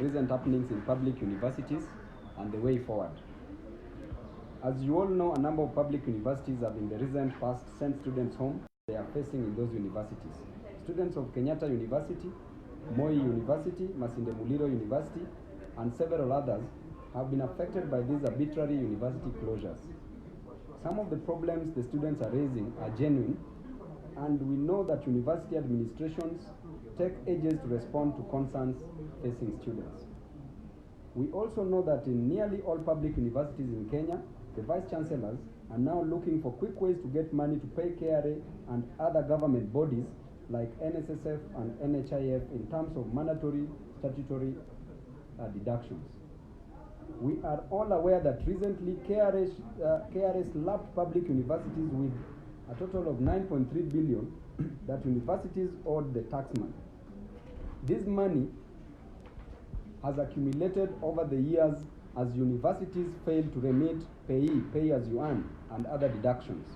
recent happenings in public universities and the way forward. As you all know, a number of public universities have in the recent past sent students home they are facing in those universities. Students of Kenyatta University, Moi University, Masinde Muliro University, and several others have been affected by these arbitrary university closures. Some of the problems the students are raising are genuine, and we know that university administrations take ages to respond to concerns facing students. We also know that in nearly all public universities in Kenya, the vice chancellors are now looking for quick ways to get money to pay KRA and other government bodies like NSSF and NHIF in terms of mandatory statutory deductions. We are all aware that recently KRA slapped public universities with a total of 9.3 billion that universities owed the taxman. This money has accumulated over the years as universities fail to remit pay as you earn, and other deductions.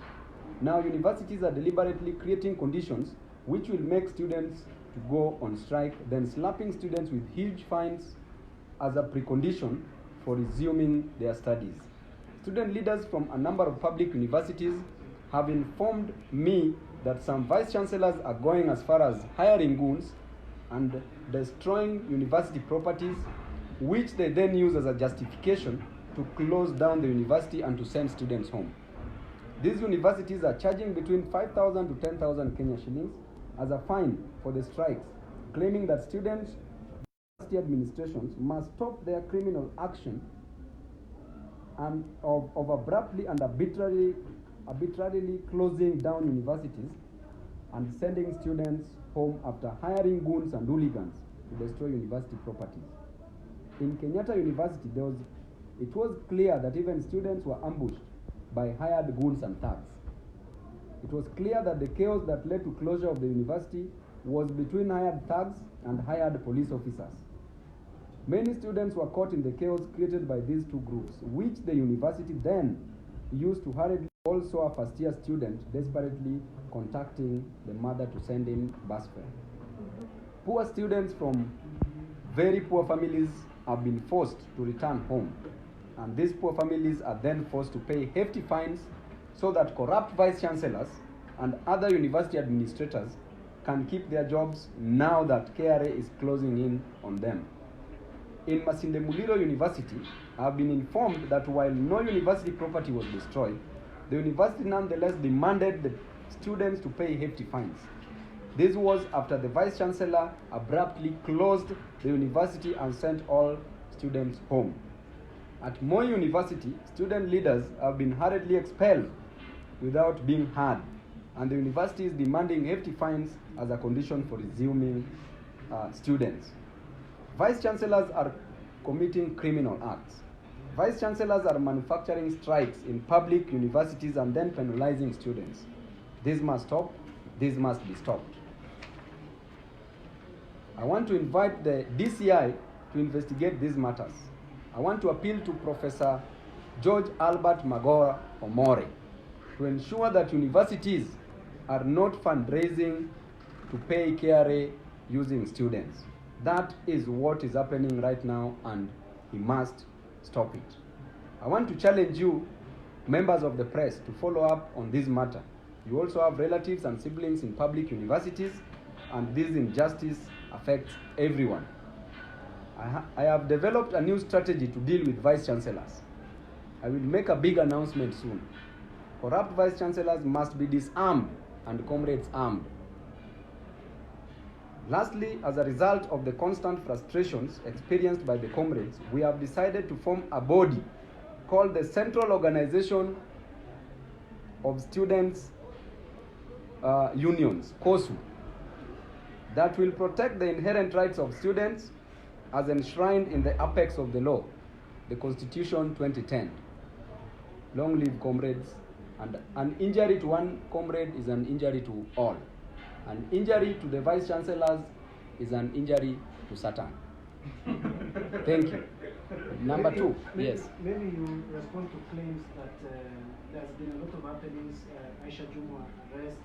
Now universities are deliberately creating conditions which will make students to go on strike, then slapping students with huge fines as a precondition for resuming their studies. Student leaders from a number of public universities have informed me that some vice chancellors are going as far as hiring goons and destroying university properties, which they then use as a justification to close down the university and to send students home. These universities are charging between 5,000 to 10,000 Kenya shillings as a fine for the strikes, claiming that students university administrations must stop their criminal action and of abruptly and arbitrarily closing down universities and sending students home after hiring goons and hooligans to destroy university properties. In Kenyatta University, it was clear that even students were ambushed by hired goons and thugs. It was clear that the chaos that led to closure of the university was between hired thugs and hired police officers. Many students were caught in the chaos created by these two groups, which the university then used to hurriedly also a first-year student desperately contacting the mother to send in bus fare. Poor students from very poor families have been forced to return home, and these poor families are then forced to pay hefty fines so that corrupt vice chancellors and other university administrators can keep their jobs now that KRA is closing in on them. In Masinde Muliro University, I have been informed that while no university property was destroyed, the university nonetheless demanded the students to pay hefty fines. This was after the vice chancellor abruptly closed the university and sent all students home. At Moi University, student leaders have been hurriedly expelled without being heard, and the university is demanding hefty fines as a condition for resuming students. Vice chancellors are committing criminal acts. Vice chancellors are manufacturing strikes in public universities and then penalizing students. This must stop. This must be stopped. I want to invite the DCI to investigate these matters. I want to appeal to Professor George Albert Magora Omore to ensure that universities are not fundraising to pay KRA using students. That is what is happening right now, and he must stop it. I want to challenge you, members of the press, to follow up on this matter. You also have relatives and siblings in public universities, and this injustice affects everyone. I have developed a new strategy to deal with vice chancellors. I will make a big announcement soon. Corrupt vice chancellors must be disarmed and comrades armed. Lastly, as a result of the constant frustrations experienced by the comrades, we have decided to form a body called the Central Organization of Students Unions, COSU, that will protect the inherent rights of students as enshrined in the apex of the law, the Constitution 2010. Long live comrades, and an injury to one comrade is an injury to all. An injury to the vice chancellors is an injury to Satan. Thank you. Number two, yes. Maybe you respond to claims that there's been a lot of happenings, Aisha Juma arrest,